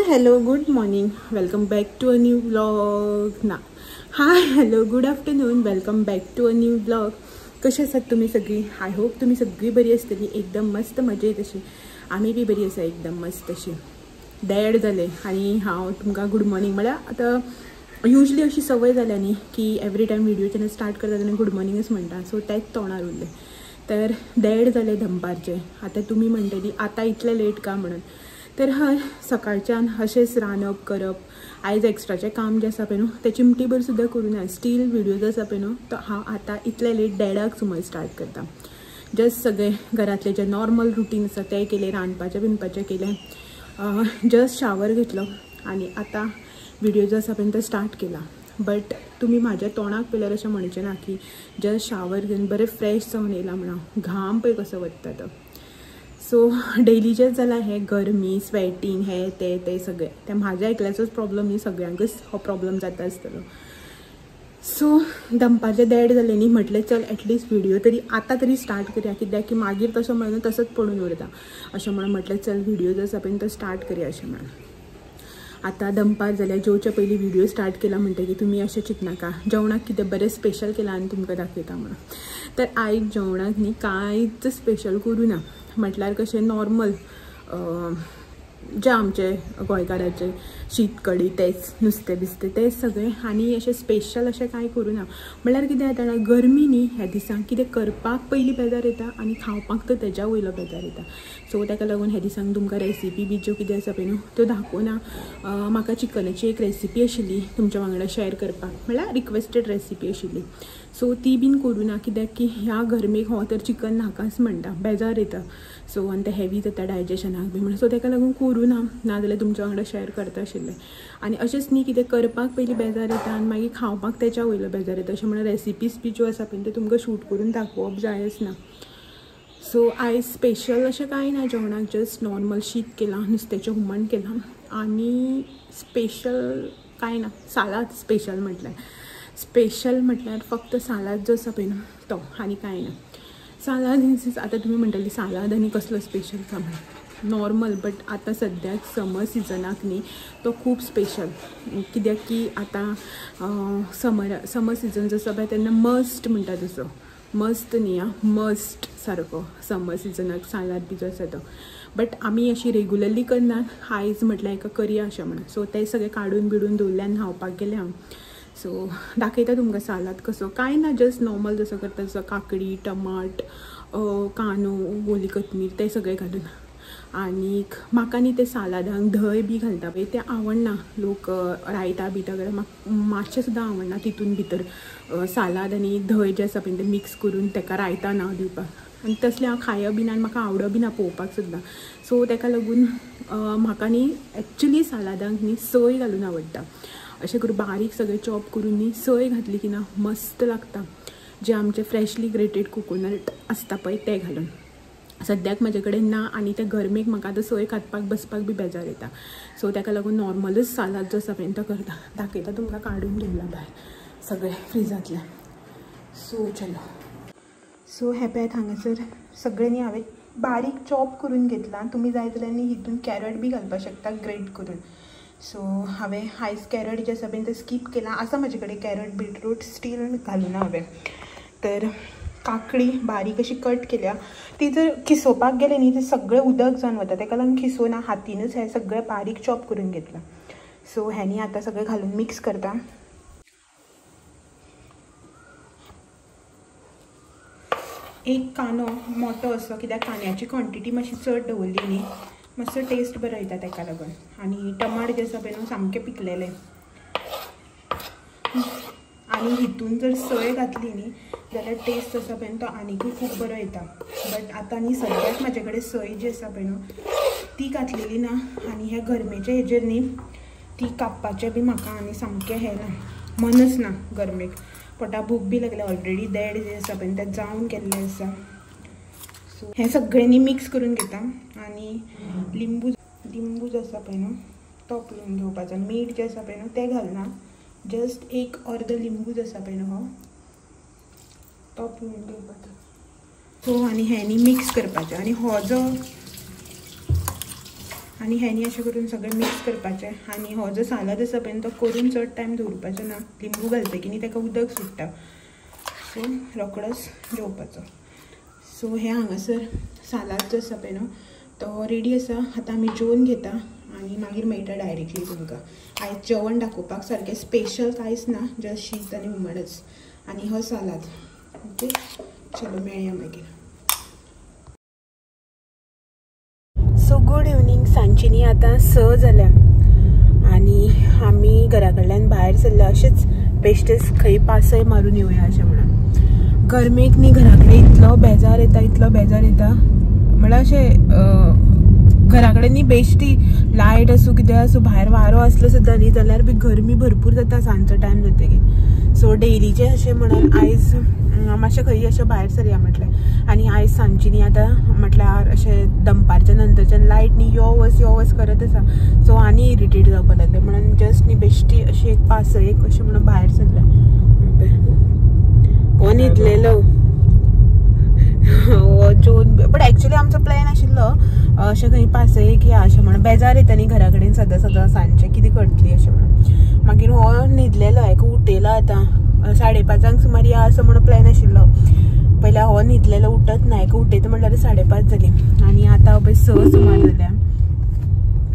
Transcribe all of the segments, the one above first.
hello, good morning, welcome back to a new vlog. Hi, hello, good afternoon, welcome back to a new vlog. कशे आसात तुम्ही सगळी? I hope तुम्ही सगळी बरी आसतली, एकदम मस्त मजेत अशी. आम्ही बी बरी आसा एकदम मस्त अशी. डॅड जाले आणि हांव तुमकां गुड मॉर्निंग म्हळ्यार आतां युजली अशी सवय जाल्या न्ही की every time video channel start करता तेन्ना गुड मॉर्निंगच म्हणटा, सो तेच तोंडार उरलें. तर डॅड जाले दनपारचे. आतां तुमी म्हणटली आतां इतलें लेट का म्हणून. तर हय, सकाळच्यान अशेंच रांदप करप. आयज एक्स्ट्राचें काम जें आसा पळय न्हू तें चिमटीभर सुद्दां करूना, स्टील व्हिडिओज आसा पळय न्हू तो हांव आतां इतलें लेट डॅडाक सुमार स्टार्ट करता. जस्ट सगळें घरातलें जें नॉर्मल रुटीन आसा तें केलें, रांदपाचें बिनपाचें केलें, जस्ट शावर घेतलो आनी आतां व्हिडिओ जो आसा पळय तो स्टार्ट केला. बट तुमी म्हाज्या तोंडाक पळयल्यार अशें म्हणचें ना की जस्ट शावर घेवन बरें फ्रेश जावन येयला म्हणून. घाम पळय कसो वता तो. सो डेलीचेच जालां हें गरमी, स्वेटींग, हें तें सगळें. तें म्हाज्या एकल्याचोच प्रॉब्लम न्ही, सगळ्यांकच हो प्रॉब्लम जाता आसतलो. सो दनपारचे डॅड जालें न्ही, म्हटलें चल एटलीस्ट व्हिडिओ तरी आतां तरी स्टार्ट करया, कित्याक की मागीर तसो म्हणून तसोच पडून उरता. अशें म्हणून म्हटलें चल व्हिडिओ जो आसा पळय तो स्टार्ट करया अशें म्हणून. आतां दनपार जाल्यार जेवच्या पयलीं व्हिडिओ स्टार्ट केला म्हणटकीर तुमी अशें चिंतनाका जेवणाक कितें बरें स्पेशल केलां आनी तुमकां दाखयता म्हणून. तर आयज जेवणाक न्ही कांयच स्पेशल करूं ना, म्हटल्यार कशें नॉर्मल जें आमचें गोंयकाराचें शीत कडी तेच, नुस्तें बिस्तें तेच सगळें, आनी अशें स्पेशल अशें कांय करूं ना. म्हळ्यार कितें जाता जाणा, गरमी न्ही ह्या दिसांक कितें करपाक पयलीं बेजार येता आनी खावपाक तर तेज्या वयलो बेजार येता. सो ताका लागून ह्या दिसांक तुमकां रेसिपी बी ज्यो कितें आसा पळय न्हू त्यो दाखोवना. म्हाका चिकनाची एक रेसिपी आशिल्ली तुमच्या वांगडा शेअर करपाक, म्हळ्यार रिक्वेस्टेड रेसिपी आशिल्ली. सो ती बीन करूं ना, कित्याक की ह्या गरमेक हो तर चिकन नाकाच म्हणटा, बेजार येता. सो आनी तें हेवी जाता डायजेशनाक बी म्हणून. सो ताका लागून करूं ना, नाजाल्यार तुमच्या वांगडा शेअर करता आशिल्लें. आनी अशेंच न्ही कितें करपाक पयलीं बेजार येता आनी मागीर खावपाक तेच्या वयलो बेजार येता, अशें म्हणून रेसिपीज बी ज्यो आसा पळय त्यो तुमकां शूट करून दाखोवप जायच ना. सो आयज स्पेशल अशें कांय ना जेवणाक, जस्ट नॉर्मल शीत केलां, नुस्त्याचें हुमण केलां आनी स्पेशल कांय ना. सालाद स्पेशल म्हटल्यार फक्त सालाद जो आसा पळय न्हू तो, आनी कांय ना. सालाद मीन्स आतां तुमी म्हणटली सालाद आनी कसलो स्पेशल का म्हणून. नॉर्मल, बट आतां सद्याक समर सिजनाक न्ही तो खूब स्पेशल, कित्याक की आतां समर सिजन जो आसा पळय तेन्ना मस्ट म्हणटा तसो, मस्त न्ही आं, मस्ट सारको समर सिजनाक सालाद बी जो आसा तो. बट आमी अशी रेगुलरली करनात, आयज म्हटल्यार एका करया अशें म्हणून. सो ते सगळें काडून बिडून दवरल्यान न्हावपाक गेलें हांव. सो दाखयता तुमकां सालाद कसो. कांय ना, जस्ट नॉर्मल जसो करता तसो, काकडी, टमाट, कांदो, ओली कोथमीर तें सगळें घालून. आनीक म्हाका न्ही तें सालादाक धंय बी घालता पळय तें आवडना. लोक रायता बिता करता, म्हाका मातशें सुद्दां आवडना तितून भितर सालाद आनी धंय जें आसा पळय तें मिक्स करून ताका रायता नांव दिवपाक. आनी तसलें हांव खायब बी ना आनी म्हाका आवडो बी ना पळोवपाक सुद्दां. सो ताका लागून म्हाका न्ही एक्चुली सालादाक न्ही सोय घालून आवडटा. अशें करून बारीक सगळें चॉप करून न्ही सोय घातली की ना मस्त लागता. जे आमचे फ्रेशली ग्रेटेड कोकोनट आसता पळय तें घालून. सद्याक म्हाजे कडेन ना आनी त्या गरमेक म्हाका आतां सोय खावपाक बसपाक बी बेजार येता. सो ताका लागून नॉर्मलच सालाद जो आसा पळय तो करता. दाखयता तुमकां काडून दवरला भायर सगळें फ्रिजांतल्यान. सो चलो. सो हे पळयात हांगासर सगळें न्ही हांवें बारीक चॉप करून घेतलां. तुमी जाय जाल्यार न्ही हितून कॅरट बी घालपाक शकता ग्रेट करून. सो हांवें आयज कॅरट जे आसा पळय ते स्कीप केलां. आसा म्हाजे कडेन कॅरट, बीटरूट स्टील घालूना हांवें. तर काकडी बारीक अशी कट केल्या. ती जर खिसोवपाक गेले न्ही ते सगळें उदक जावन वता, ताका लागून खिसोना, हातीनच हें सगळें बारीक चॉप करून घेतलां. सो हेनी आतां सगळें घालून मिक्स करता. एक कांदो मोठो असो, कित्याक कांद्याची क्वॉन्टिटी मातशी चड दवरली न्ही मातसो टेस्ट बरो येता ताका लागून. आनी टमाट जे आसा पळय न्हू सामकें पिकलेले. आनी हितून जर सोय घातली न्ही जाल्यार टेस्ट आसा पळय तो आनीकूय खूब बरो येता. बट आतां न्ही सद्याक म्हाजे कडेन सोय जी आसा पळय न्हू ती घातलेली ना. आनी ह्या गरमेच्या हेजेर न्ही ती कापपाचें बी म्हाका आनी सामकें हें ना, मनच ना गरमेक. पोटा भूक बी लागल्या ऑलरेडी. डॅड जे आसा पळय तें जावन गेल्लें आसा. सो हें सगळें न्ही मिक्स करून घेता. आनी लिंबू जो आसा पळय न्हू तो पिळून घेवपाचो. मीठ जें आसा पळय न्हू तें घालना, जस्ट एक अर्द लिंबू जो आसा पळय न्हू हो तो पिळून घेवपाचो. सो आनी हें न्ही मिक्स करपाचें. आनी हो जो आनी हेनी अशें करून सगळें मिक्स करपाचें आनी हो जो सालाद आसा पळय तो करून चड टायम दवरपाचो ना लिंबू घालतकीर न्ही ताका उदक सुट्टा सो रोखडोच जेवपाचो सो हे हांगासर सालाद जो आसा पळय न्हू तो रेडी आसा आतां आमी जेवन घेता आनी मागीर मेळटा डायरेक्टली तुमकां आयज जेवण दाखोवपाक सारकें स्पेशल कांयच ना जस्ट शीत आनी हुमणच आनी हो सालाद ओके चलो मेळया मागीर सो गूड इवनिंग सांजची आतां 6 जाल्या आनी आमी घरा कडल्यान भायर सरल्या अशेंच बेश्टेच खंय पासय मारून येवया अशें म्हणून गरमेक न्ही घरा कडेन इतलो बेजार येता म्हळ्यार अशें घरा कडेन न्ही बेश्टी लायट आसूं कितें आसूं भायर वारो आसलो सुद्दां न्ही जाल्यार बी गरमी भरपूर जाता सांजचो टायम जातकीर सो डेलीचे अशें म्हणून आयज मातशें खंय अशें भायर सरया म्हटलें आनी आयज सांजची न्ही आतां म्हटल्यार अशें दनपारच्या नंतरच्यान लायट न्ही यो वच करत आसा सो आनी इरिटेट जावपाक लागलें म्हणून जस्ट न्ही बेश्टी अशी एक पासयेक अशें म्हणून भायर सरल्या हो न्हिदलेलो जेवन बट एक्चुअली आमचो प्लॅन आशिल्लो अशें खंय पासयेक या अशें म्हणून बेजार येता न्ही घरा कडेन सदां सांजचें कितें करतली अशें म्हणून मागीर हो न्हिदलेलो हाका उठयलो आतां 5:30 सुमार या असं म्हणून प्लॅन आशिल्लो पयल्या हो न्हिदलेलो उठत ना हाका उठयता म्हणल्यार 5:30 जाली आनी आतां पळय 6 सुमार जाल्या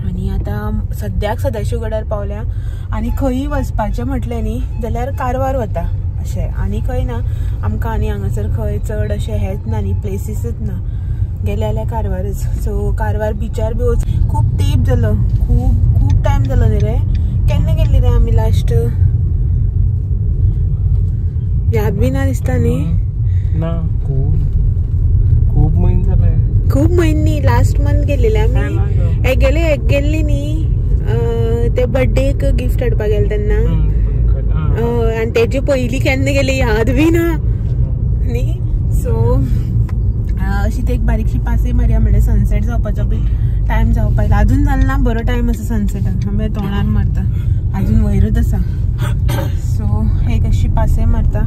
आनी आतां सद्याक सदाशिवगडार पावल्या आनी खंयी वचपाचें म्हटलें न्ही जाल्यार कारवार वता अशें आनी खंय ना आमकां आनी हांगासर खंय चड अशें हेच ना न्ही प्लेसीसच ना गेले जाल्यार कारवारच सो कारवार बिचार बी वच खूब तेंप जालो खूब टायम जालो न्ही रे केन्ना गेल्ली रे आमी लास्ट याद बी ना दिसता न्ही ना खूब म्हयने जाले खूब म्हयने न्ही लास्ट मंथ गेल्लेले आमी गेल्ली न्ही ते बर्थडेक गिफ्ट हाडपाक गेले तेन्ना आनी तेजे पयलीं केन्ना गेले याद बी ना न्ही सो अशी एक बारीकशी पासय मारया म्हणल्यार सनसेट जावपाचो बी टायम जावपा आयला अजून जालो ना बरो टायम आसा सनसेटाक आमी तोंडार मारता अजून वयरूच आसा सो एक अशी पासय मारता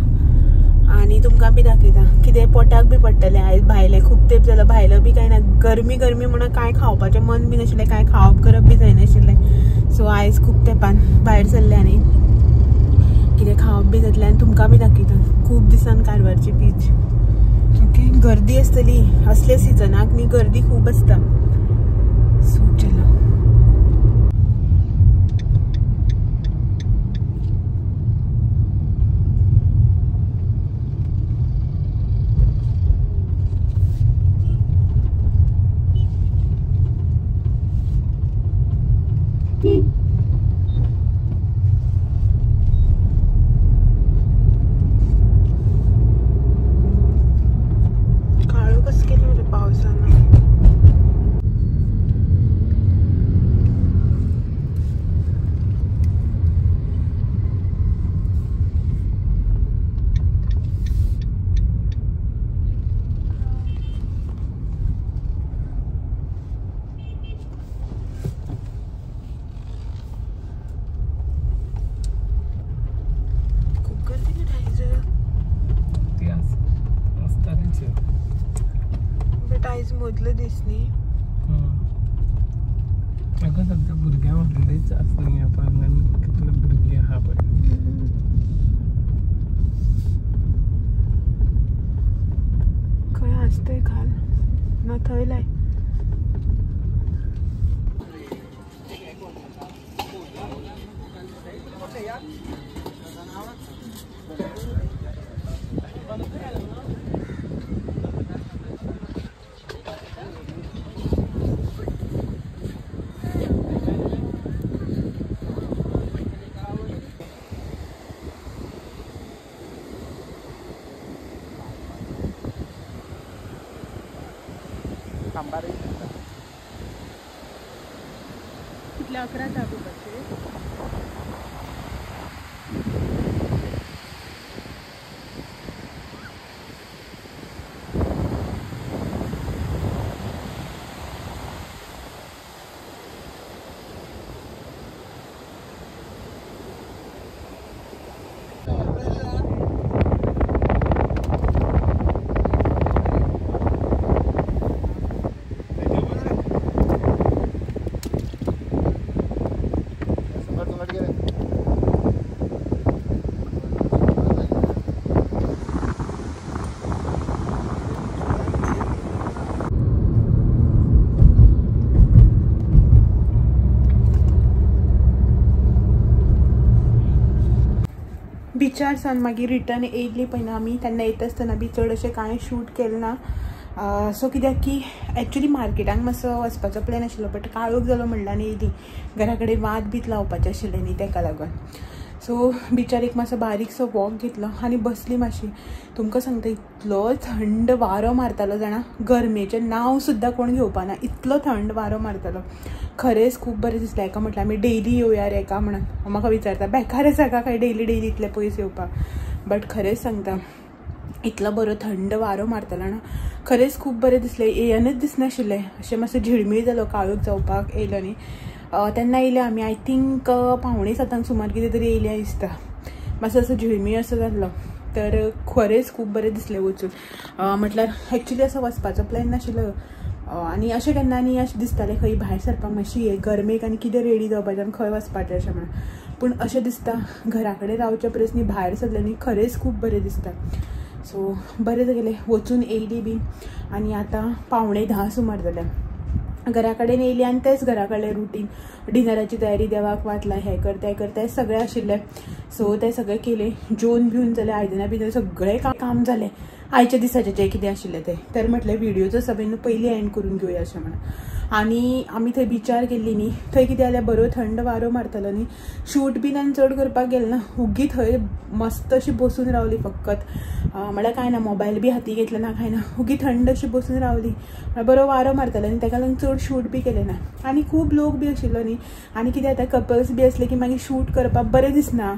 आनी तुमकां बी दाखयता कितें पोटाक बी पडटलें आयज भायलें खूब तेंप जालो भायलो बी कांय ना गरमी म्हणून कांय खावपाचें मन बी नाशिल्लें कांय खावप करप बी जायनाशिल्लें सो आयज खूब तेंपान भायर सरलें आनी कितें खावप बी जातलें आनी तुमकां बी दाखयता खूब दिसान कारवारची बीच ओके गर्दी आसतली असले सिजनाक न्ही गर्दी खूब आसता सो चलो मदलो दीस न्ही म्हाका सद्या भुरग्यां व्हडलेच आसली पण कितले भुरगीं आहा पळय खंय आसतय घाल ना थंय लाय कितले 11 ताबुपाचे बिचार सन मागीर रिटर्न येयली पळय ना आमी तेन्ना येता आसतना बी चड अशें कांय शूट केलें ना. सो कित्याक की एक्चुली मार्केटान मातसो वचपाचो प्लॅन आशिल्लो बट काळोख जालो म्हणल्यार आनी येयली. घरा कडेन वाद बीत लावपाचें आशिल्लें न्ही तेका लागून. सो बिचार एक मातसो बारीकसो वॉक घेतलो आनी बसली मातशी. तुमकां सांगता इतलो थंड वारो मारतालो जाणा, गरमेचें नांव सुद्दां कोण घेवपाना, इतलो थंड वारो मारतालो. खरेंच खूब बरें दिसलें. हेका म्हटल्यार आमी डेली येवया रे का म्हणून म्हाका विचारता बेकार आसा काय डेली इतले पयस येवपाक. बट खरेंच सांगता इतलो बरो थंड वारो मारतालो ना, खरेंच खूब बरें दिसलें. येयनूच दिसनाशिल्लें, अशें मातसो झिळमीळ जालो काळोख जावपाक येयलो न्ही तेन्ना येयले आमी. आय थिंक 6:45 सुमार कितें तरी येयल्या दिसता. मातसो असो झिळमीळ असो जाल्लो. तर खरेंच खूब बरें दिसलें वचून. म्हटल्यार एक्चुली असो वचपाचो प्लॅन नाशिल्लो आनी अशें केन्ना आनी अशें दिसतालें खंय भायर सरपाक मातशी गरमेक आनी कितें रेडी जावपाचें आनी खंय वचपाचें अशें म्हणून. पूण अशें दिसता घरा कडेन रावचे परस न्ही भायर सरलें न्ही खरेंच खूब बरें दिसता. सो बरें गेलें वचून येयली बी आनी आतां 9:45 सुमार जाल्या. घरा कडेन येयली आनी तेच घरा कडलें रुटीन, डिनराची तयारी, देवाक वाटलां हें कर तें कर तें सगळें आशिल्लें. सो तें सगळें केलें. जेवन भिवन जालें, आयदनां बिदनां सगळें काम जालें आयच्या दिसाचें जें कितें आशिल्लें तें. तर म्हटलें व्हिडिओचो सगळें पयलीं एंड करून घेवया अशें म्हणून. आनी आमी थंय बिचार गेल्ली न्ही, थंय कितें जालें बरो थंड वारो मारतालो न्ही, शूट बीन आनी चड करपाक गेलें ना. उगी थंय मस्त अशी बसून रावली फकत. म्हळ्यार कांय ना, मोबायल बी हाती घेतलो ना कांय ना, उगी थंड अशी बसून रावली. बरो वारो मारतालो आनी तेका लागून चड शूट बी केलें ना. आनी खूब लोक बी आशिल्लो न्ही आनी कितें जाता कपल्स बी आसले की मागीर शूट करपाक बरें दिसना.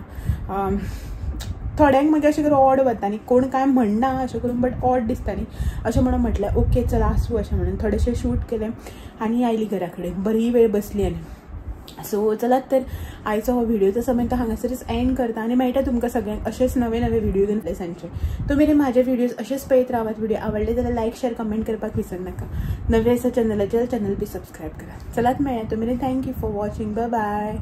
थोड्यांक मागीर अशें करून ऑड वता न्ही, कोण कांय म्हणना अशें करून बट ऑड दिसता न्ही अशें म्हणून म्हटलें ओके चल आसूं अशें म्हणून थोडेशें शूट केलें आनी आयली घरा कडेन. बरी वेळ बसली आनी. सो चलात तर आयचो हो व्हिडिओचो समय तो हांगासरच एंड करता आनी मेळटा तुमकां सगळ्यांक अशेंच नवे व्हिडिओ घेवन प्लेसांचे. तुमी म्हाजे व्हिडिओज अशेंच पळयत रावात. व्हिडिओ आवडले जाल्यार लायक शेअर कमेंट करपाक विसरू नाका. नवे आसा चॅनल बी सबस्क्रायब करा. चलात मेळया तुमी. Thank you for watching. Bye bye.